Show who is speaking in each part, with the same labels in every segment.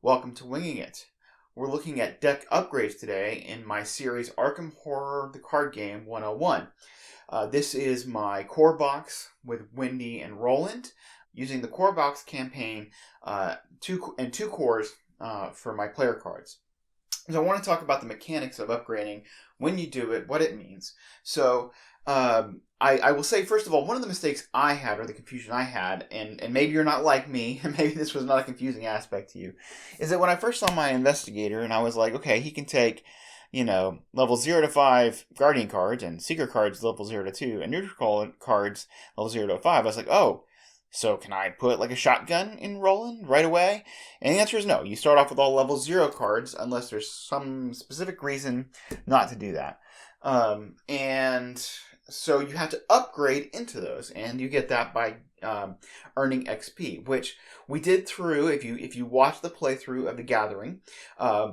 Speaker 1: Welcome to Winging It. We're looking at deck upgrades today in my series Arkham Horror the Card Game 101. This is my core box with Wendy and Roland, using the core box campaign two cores for my player cards. So I want to talk about the mechanics of upgrading, when you do it, what it means. So I will say, first of all, one of the mistakes I had, or the confusion I had, and maybe you're not like me, and maybe this was not a confusing aspect to you, is that when I first saw my investigator, and I was like, okay, he can take, level 0 to 5 Guardian cards, and Secret cards level 0 to 2, and Neutral cards level 0 to 5, I was like, oh, so can I put like a shotgun in Roland right away? And the answer is no. You start off with all level 0 cards unless there's some specific reason not to do that. And so you have to upgrade into those, and you get that by earning XP, which we did through, if you watch the playthrough of The Gathering,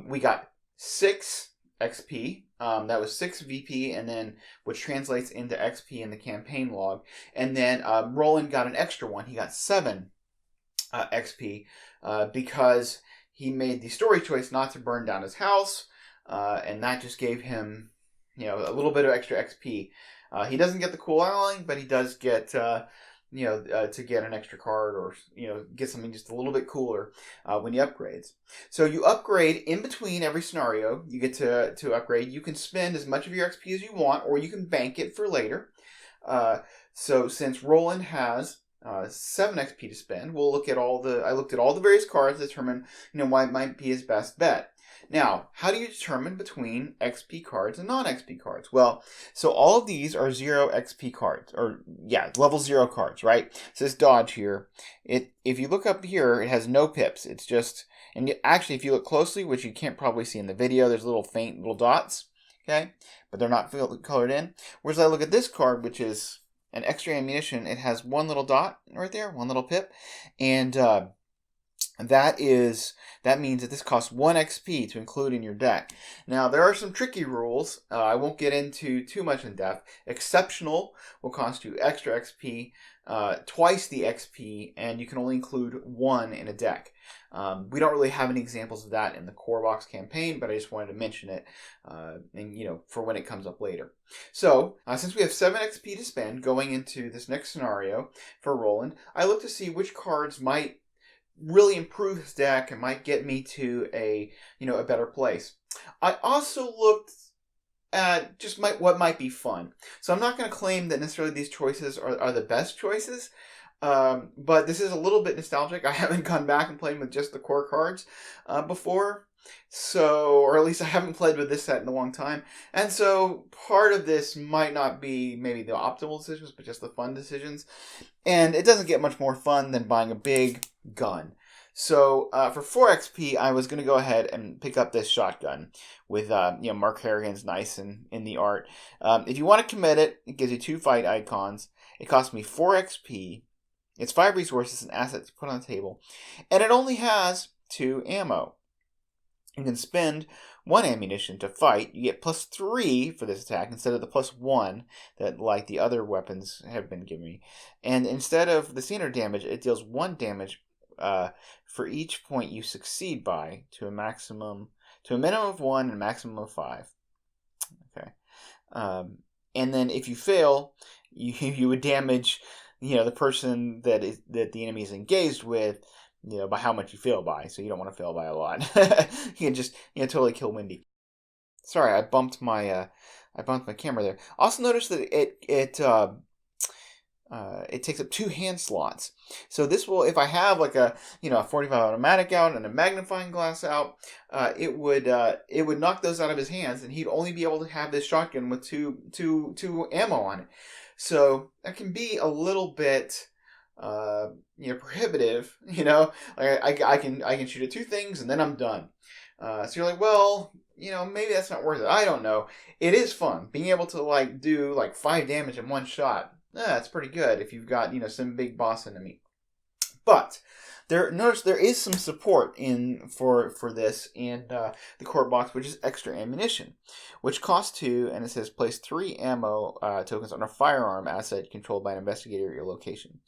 Speaker 1: we got 6 XP. That was 6 VP, and then which translates into XP in the campaign log. And then Roland got an extra one. He got 7 XP because he made the story choice not to burn down his house, and that just gave him, a little bit of extra XP. He doesn't get the cool alloying, but he does get to get an extra card, or get something just a little bit cooler when he upgrades. So you upgrade in between every scenario. You get to upgrade. You can spend as much of your XP as you want, or you can bank it for later. So since Roland has 7 XP to spend, I looked at all the various cards to determine what might be his best bet. Now, how do you determine between XP cards and non-XP cards? Well, so all of these are 0 XP cards, level 0 cards, right? So this dodge here, if you look up here, it has no pips. It's just, and actually, if you look closely, which you can't probably see in the video, there's little faint little dots, okay? But they're not colored in. Whereas I look at this card, which is an extra ammunition, it has one little dot right there, one little pip, and that means that this costs 1 XP to include in your deck. Now, there are some tricky rules. I won't get into too much in depth. Exceptional will cost you extra XP, twice the XP, and you can only include 1 in a deck. We don't really have any examples of that in the core box campaign, but I just wanted to mention it, for when it comes up later. So, since we have 7 XP to spend going into this next scenario for Roland, I look to see which cards might really improve his deck and might get me to a better place. I also looked at just what might be fun. So I'm not going to claim that necessarily these choices are the best choices, but this is a little bit nostalgic. I haven't gone back and played with just the core cards before, or at least I haven't played with this set in a long time, and so part of this might not be maybe the optimal decisions, but just the fun decisions. And it doesn't get much more fun than buying a big gun. So for 4 XP, I was going to go ahead and pick up this shotgun with Mark Harrigan's nice in the art. If you want to commit it, it gives you 2 fight icons. It costs me 4 XP. It's 5 resources and assets to put on the table, and it only has 2 ammo. You can spend 1 ammunition to fight. You get +3 for this attack instead of the +1 that, like the other weapons, have been giving me. And instead of the standard damage, it deals 1 damage for each point you succeed by, to a minimum of 1 and a maximum of 5. Okay. And then if you fail, you would damage the person that the enemy is engaged with, by how much you fail by. So you don't want to fail by a lot. You can just totally kill Wendy. Sorry, I bumped my camera there. Also notice that it takes up 2 hand slots. So this will, if I have like a 45 automatic out and a magnifying glass out, it would knock those out of his hands, and he'd only be able to have this shotgun with two ammo on it. So that can be a little bit prohibitive. I can shoot at 2 things and then I'm done. So you're like, well, maybe that's not worth it. I don't know. It is fun being able to do 5 damage in one shot. That's pretty good if you've got some big boss enemy. But Notice there is some support for this in the core box, which is extra ammunition, which costs 2, and it says place 3 ammo tokens on a firearm asset controlled by an investigator at your location.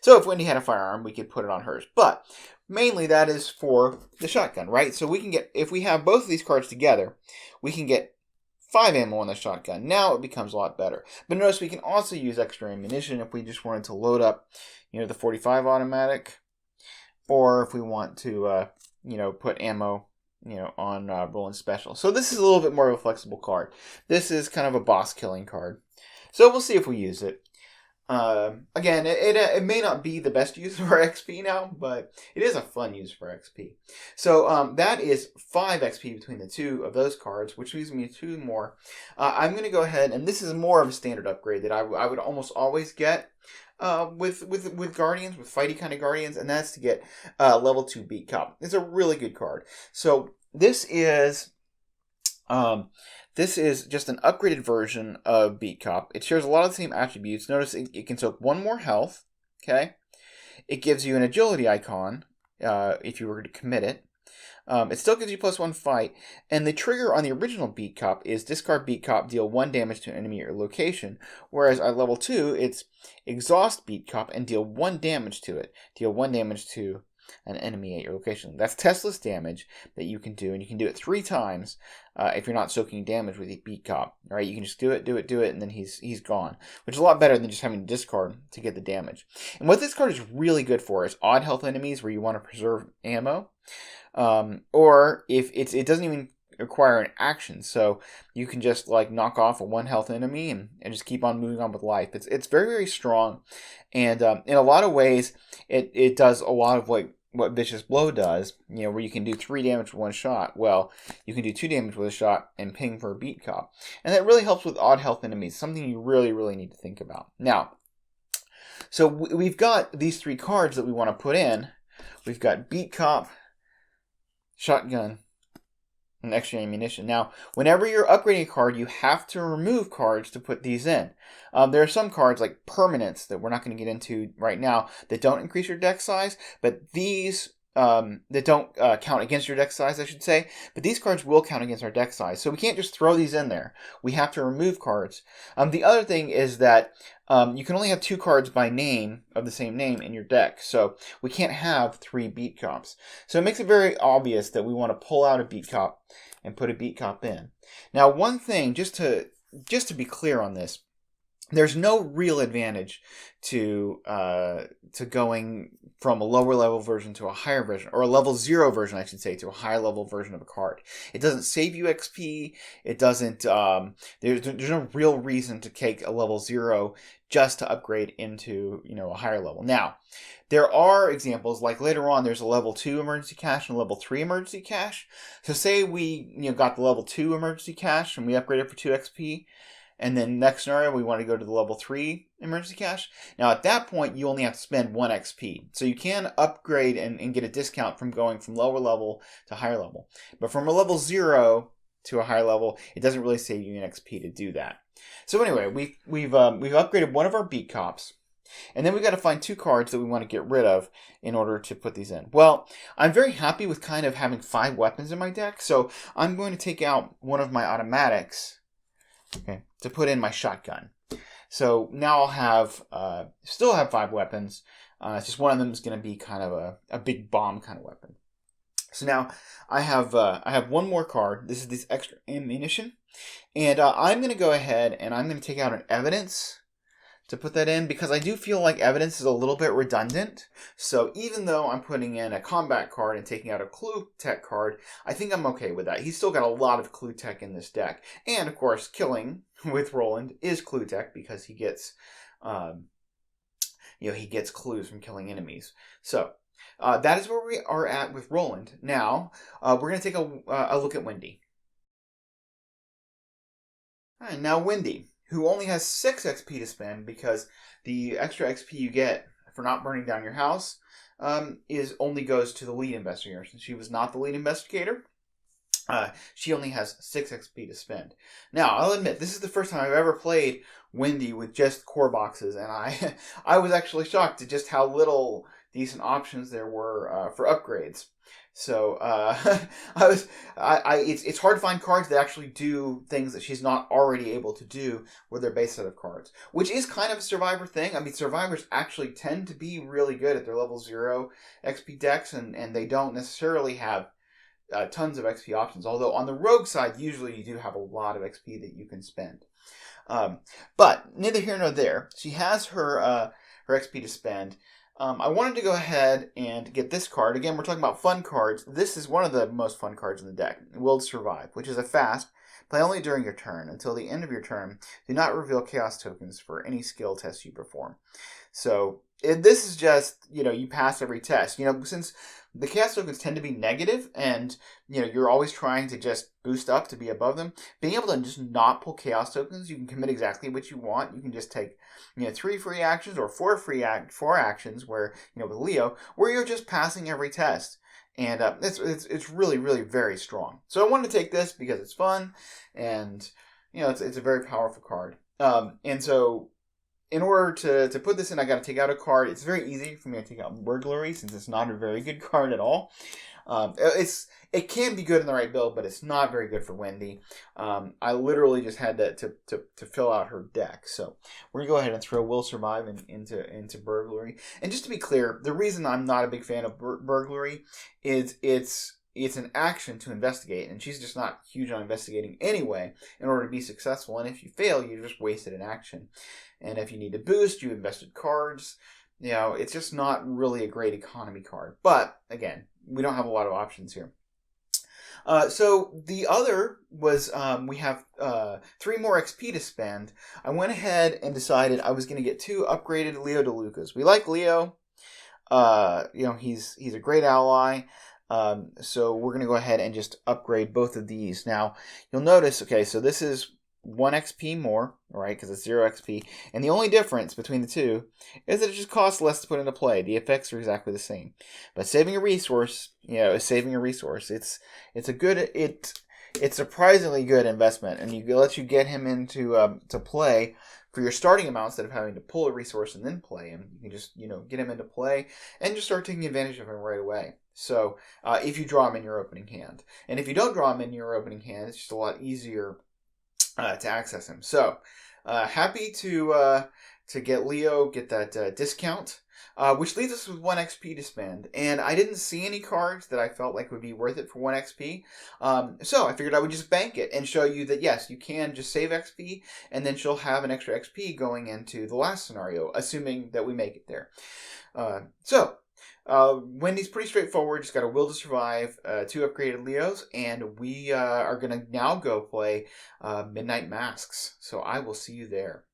Speaker 1: So if Wendy had a firearm, we could put it on hers, but mainly that is for the shotgun, right? So we can get, if we have both of these cards together, we can get 5 ammo on the shotgun. Now it becomes a lot better. But notice we can also use extra ammunition if we just wanted to load up, the 45 automatic, or if we want to, put ammo, on Roland Special. So this is a little bit more of a flexible card. This is kind of a boss killing card. So we'll see if we use it. Again, it may not be the best use for XP now, but it is a fun use for XP. So that is 5 XP between the 2 of those cards, which leaves me 2 more. I'm going to go ahead, and this is more of a standard upgrade that I would almost always get with Guardians, with fighty kind of Guardians, and that's to get level 2 Beat Cop. It's a really good card. So this is just an upgraded version of Beat Cop. It shares a lot of the same attributes. Notice it can soak 1 more health. Okay, it gives you an agility icon if you were to commit it. It still gives you +1 fight, and the trigger on the original Beat Cop is discard Beat Cop, deal 1 damage to an enemy at your location, whereas at level 2, it's exhaust Beat Cop and deal 1 damage to it. Deal 1 damage to an enemy at your location. That's testless damage that you can do, and you can do it 3 times if you're not soaking damage with a Beat Cop. All right, you can just do it, and then he's gone, which is a lot better than just having to discard to get the damage. And what this card is really good for is odd health enemies where you want to preserve ammo, or if it doesn't even require an action, so you can just like knock off a 1 health enemy and just keep on moving on with life. It's very, very strong, and in a lot of ways it does a lot of what Vicious Blow does, where you can do 3 damage with 1 shot. Well, you can do 2 damage with a shot and ping for a Beat Cop, and that really helps with odd health enemies, something you really, really need to think about. Now, so we've got these 3 cards that we want to put in. We've got Beat Cop, shotgun, and extra ammunition. Now, whenever you're upgrading a card, you have to remove cards to put these in. There are some cards like permanents that we're not going to get into right now that don't increase your deck size, but these that don't count against your deck size, I should say. But these cards will count against our deck size, so we can't just throw these in there. We have to remove cards. The other thing is that you can only have 2 cards by name of the same name in your deck, so we can't have 3 Beat Cops. So it makes it very obvious that we want to pull out a Beat Cop and put a Beat Cop in. Now, one thing, just to be clear on this, there's no real advantage to going from a lower level version to a higher version, or a level 0 version, I should say, to a higher level version of a card. It doesn't save you XP. It doesn't. There's no real reason to take a level 0 just to upgrade into a higher level. Now, there are examples like later on. There's a level 2 emergency cache and a level 3 emergency cache. So say we got the level 2 emergency cache and we upgraded for 2 XP. And then next scenario, we want to go to the level 3 emergency cache. Now, at that point, you only have to spend 1 XP. So you can upgrade and get a discount from going from lower level to higher level. But from a level 0 to a higher level, it doesn't really save you an XP to do that. So anyway, we've upgraded one of our Beat Cops. And then we've got to find 2 cards that we want to get rid of in order to put these in. Well, I'm very happy with kind of having 5 weapons in my deck. So I'm going to take out one of my automatics, okay, to put in my shotgun. So now I'll have still have 5 weapons. It's just one of them is going to be kind of a big bomb kind of weapon. So now I have 1 more card. This is this extra ammunition, and I'm going to go ahead and I'm going to take out an evidence to put that in, because I do feel like evidence is a little bit redundant. So even though I'm putting in a combat card and taking out a clue tech card, I think I'm okay with that. He's still got a lot of clue tech in this deck. And of course, killing with Roland is clue tech because he gets, he gets clues from killing enemies. So that is where we are at with Roland. Now, we're going to take a look at Wendy. All right, now Wendy, who only has 6 XP to spend because the extra XP you get for not burning down your house only goes to the lead investigator. Since she was not the lead investigator, she only has 6 XP to spend. Now, I'll admit, this is the first time I've ever played Wendy with just core boxes, and I was actually shocked at just how little decent options there were for upgrades. So it's hard to find cards that actually do things that she's not already able to do with their base set of cards, which is kind of a Survivor thing. I mean, Survivors actually tend to be really good at their level 0 XP decks, and they don't necessarily have tons of XP options. Although on the Rogue side, usually you do have a lot of XP that you can spend. But neither here nor there. She has her XP to spend. I wanted to go ahead and get this card. Again, we're talking about fun cards. This is one of the most fun cards in the deck, Will to Survive, which is a fast. Play only during your turn. Until the end of your turn, do not reveal chaos tokens for any skill tests you perform. So this is just, you pass every test. Since the chaos tokens tend to be negative and, you're always trying to just boost up to be above them, being able to just not pull chaos tokens, you can commit exactly what you want. You can just take, 3 free actions or 4 actions where, with Leo, where you're just passing every test. And it's really, really very strong. So I wanted to take this because it's fun and, it's a very powerful card. And so in order to put this in, I got to take out a card. It's very easy for me to take out Burglary since it's not a very good card at all. It can be good in the right build, but it's not very good for Wendy. I literally just had to fill out her deck. So we're gonna go ahead and throw Will Survive into Burglary. And just to be clear, the reason I'm not a big fan of Burglary is it's an action to investigate, and she's just not huge on investigating anyway in order to be successful. And if you fail, you just wasted an action. And if you need to boost, you invested cards. It's just not really a great economy card. But again, we don't have a lot of options here. So the other was we have 3 more XP to spend. I went ahead and decided I was going to get 2 upgraded Leo DeLucas. We like Leo. He's a great ally. So we're going to go ahead and just upgrade both of these. Now, you'll notice, okay, so this is 1 XP more, right, because it's 0 XP. And the only difference between the two is that it just costs less to put into play. The effects are exactly the same. But saving a resource, is saving a resource. It's surprisingly good investment, and it lets you get him into to play for your starting amount instead of having to pull a resource and then play him. You can just, get him into play and just start taking advantage of him right away. So if you draw him in your opening hand. And if you don't draw him in your opening hand, it's just a lot easier to access him. So happy to get Leo, get that discount, which leaves us with 1 XP to spend. And I didn't see any cards that I felt like would be worth it for 1 XP. So I figured I would just bank it and show you that, yes, you can just save XP, and then she'll have an extra XP going into the last scenario, assuming that we make it there. Wendy's pretty straightforward. Just got a Will to Survive, 2 upgraded Leos, and we are going to now go play Midnight Masks. So I will see you there.